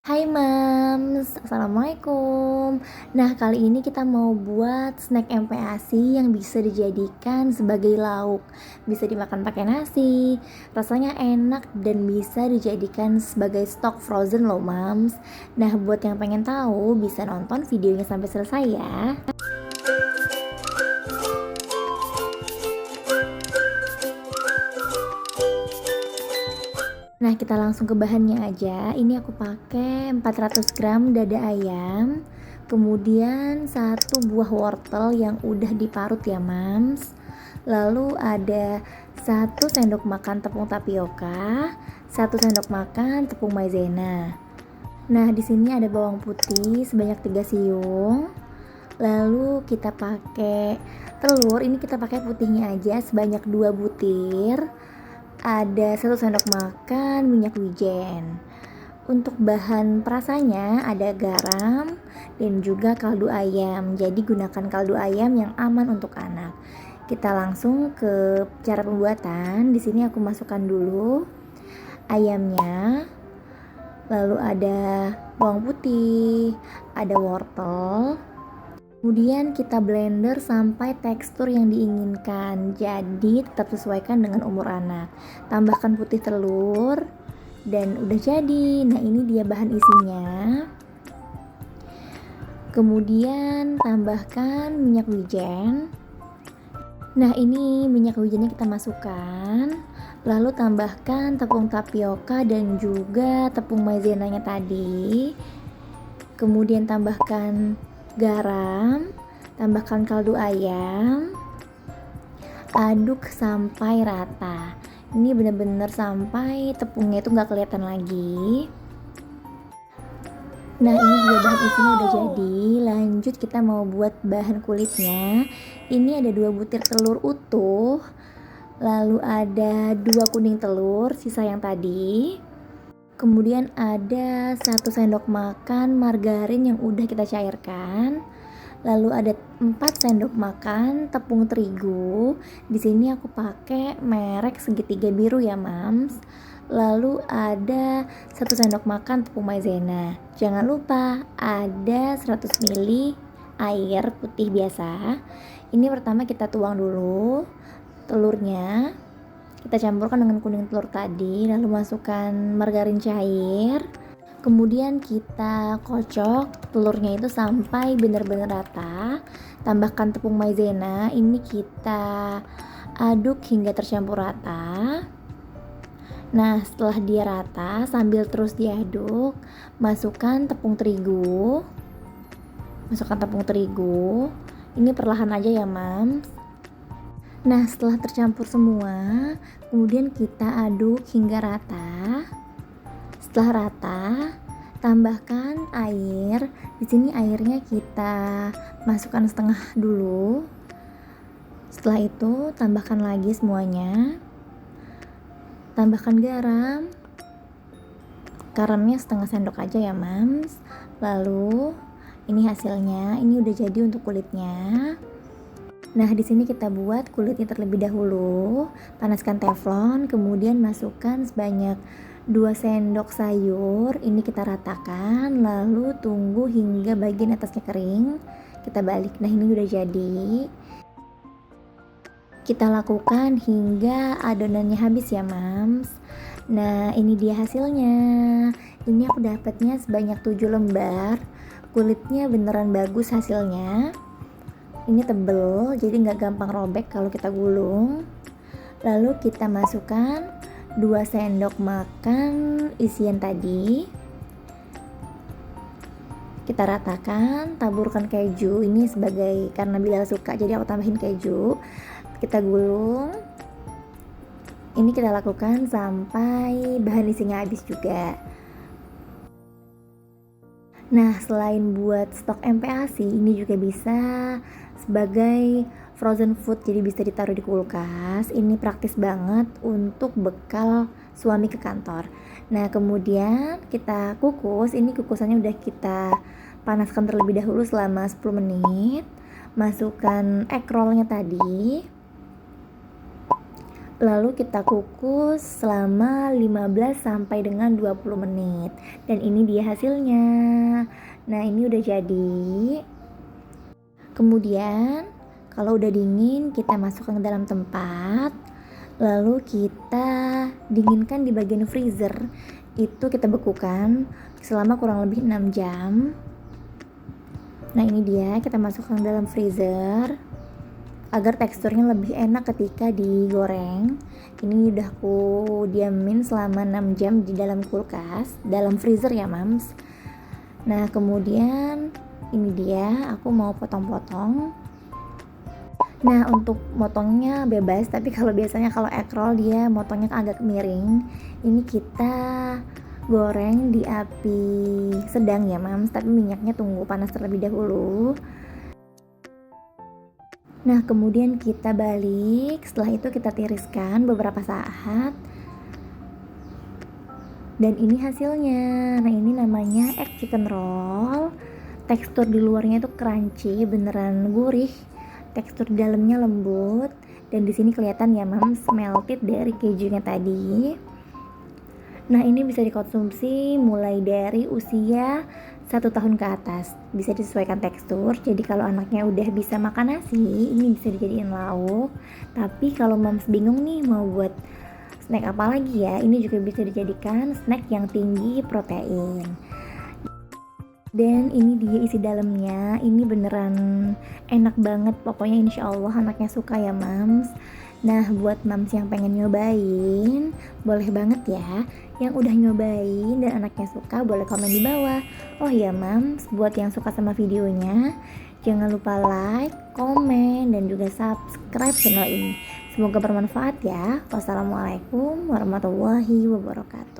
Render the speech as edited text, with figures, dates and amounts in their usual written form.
Hai Mams, Assalamualaikum. Nah, kali ini kita mau buat snack MPASI yang bisa dijadikan sebagai lauk. Bisa dimakan pakai nasi, rasanya enak dan bisa dijadikan sebagai stok frozen loh Mams. Nah, buat yang pengen tahu bisa nonton videonya sampai selesai ya. Nah, kita langsung ke bahannya aja. Ini aku pakai 400 gram dada ayam, kemudian 1 buah wortel yang udah diparut ya, Mams. Lalu ada 1 sendok makan tepung tapioka, 1 sendok makan tepung maizena. Nah, di sini ada bawang putih sebanyak 3 siung. Lalu kita pakai telur, ini kita pakai putihnya aja sebanyak 2 butir. Ada 1 sendok makan minyak wijen. Untuk bahan perasanya ada garam dan juga kaldu ayam. Jadi gunakan kaldu ayam yang aman untuk anak. Kita langsung ke cara pembuatan. Di sini aku masukkan dulu ayamnya. Lalu ada bawang putih, ada wortel. Kemudian kita blender sampai tekstur yang diinginkan. Jadi tetap sesuaikan dengan umur anak. Tambahkan putih telur dan udah jadi. Nah, ini dia bahan isinya. Kemudian tambahkan minyak wijen. Nah, ini minyak wijennya kita masukkan. Lalu tambahkan tepung tapioka dan juga tepung maizenanya tadi. Kemudian tambahkan garam, tambahkan kaldu ayam, aduk sampai rata. Ini benar-benar sampai tepungnya itu nggak kelihatan lagi. Nah, ini juga bahan isinya udah jadi. Lanjut kita mau buat bahan kulitnya. Ini ada 2 butir telur utuh, lalu ada 2 kuning telur sisa yang tadi. Kemudian ada 1 sendok makan margarin yang udah kita cairkan. Lalu ada 4 sendok makan tepung terigu. Di sini aku pakai merek segitiga biru ya, Mams. Lalu ada 1 sendok makan tepung maizena. Jangan lupa ada 100 ml air putih biasa. Ini pertama kita tuang dulu telurnya. Kita campurkan dengan kuning telur tadi, lalu masukkan margarin cair. Kemudian kita kocok telurnya itu sampai benar-benar rata. Tambahkan tepung maizena, ini kita aduk hingga tercampur rata. Nah, setelah dia rata, sambil terus diaduk, masukkan tepung terigu. Masukkan tepung terigu. Ini perlahan aja ya, Mams. Nah, setelah tercampur semua, kemudian kita aduk hingga rata. Setelah rata, tambahkan air. Di sini airnya kita masukkan setengah dulu. Setelah itu, tambahkan lagi semuanya. Tambahkan garam. Garamnya setengah sendok aja ya, Mams. Lalu, ini hasilnya. Ini udah jadi untuk kulitnya. Nah, di sini kita buat kulitnya terlebih dahulu. Panaskan teflon, kemudian masukkan sebanyak 2 sendok sayur. Ini kita ratakan, lalu tunggu hingga bagian atasnya kering. Kita balik. Nah, ini udah jadi. Kita lakukan hingga adonannya habis ya, Mams. Nah, ini dia hasilnya. Ini aku dapatnya sebanyak 7 lembar. Kulitnya beneran bagus hasilnya. Ini tebel, jadi nggak gampang robek kalau kita gulung. Lalu kita masukkan 2 sendok makan isian tadi. Kita ratakan, taburkan keju. Ini sebagai karena Bilal suka, jadi aku tambahin keju. Kita gulung. Ini kita lakukan sampai bahan isinya habis juga. Nah, selain buat stok MPASI, ini juga bisa sebagai frozen food, jadi bisa ditaruh di kulkas. Ini praktis banget untuk bekal suami ke kantor. Nah, kemudian kita kukus. Ini kukusannya udah kita panaskan terlebih dahulu selama 10 menit. Masukkan egg rollnya tadi. Lalu kita kukus selama 15 sampai dengan 20 menit. Dan ini dia hasilnya. Nah, ini udah jadi. Kemudian kalau udah dingin, kita masukkan ke dalam tempat. Lalu kita dinginkan di bagian freezer. Itu kita bekukan selama kurang lebih 6 jam. Nah, ini dia, kita masukkan ke dalam freezer agar teksturnya lebih enak ketika digoreng. Ini udah aku diamin selama 6 jam di dalam kulkas, dalam freezer ya mams. Nah, kemudian ini dia, aku mau potong-potong. Nah, untuk motongnya bebas, tapi biasanya kalau egg roll dia motongnya agak miring. Ini kita goreng di api sedang ya mams, tapi minyaknya tunggu panas terlebih dahulu. Nah, kemudian kita balik, setelah itu kita tiriskan beberapa saat. Dan ini hasilnya. Nah, ini namanya egg chicken roll. Tekstur di luarnya itu crunchy, beneran gurih. Tekstur di dalamnya lembut. Dan di sini kelihatan ya, Mams, melted dari kejunya tadi. Nah, ini bisa dikonsumsi mulai dari usia 1 tahun ke atas. Bisa disesuaikan tekstur. Jadi kalau anaknya udah bisa makan nasi, ini bisa dijadiin lauk. Tapi kalau Mams bingung nih mau buat snack apa lagi ya, ini juga bisa dijadikan snack yang tinggi protein. Dan ini dia isi dalamnya. Ini beneran enak banget. Pokoknya insya Allah anaknya suka ya Mams. Nah, buat Mams yang pengen nyobain, boleh banget ya. Yang udah nyobain dan anaknya suka, boleh komen di bawah. Oh iya Mams, buat yang suka sama videonya, jangan lupa like, komen, dan juga subscribe channel ini. Semoga bermanfaat ya. Wassalamualaikum warahmatullahi wabarakatuh.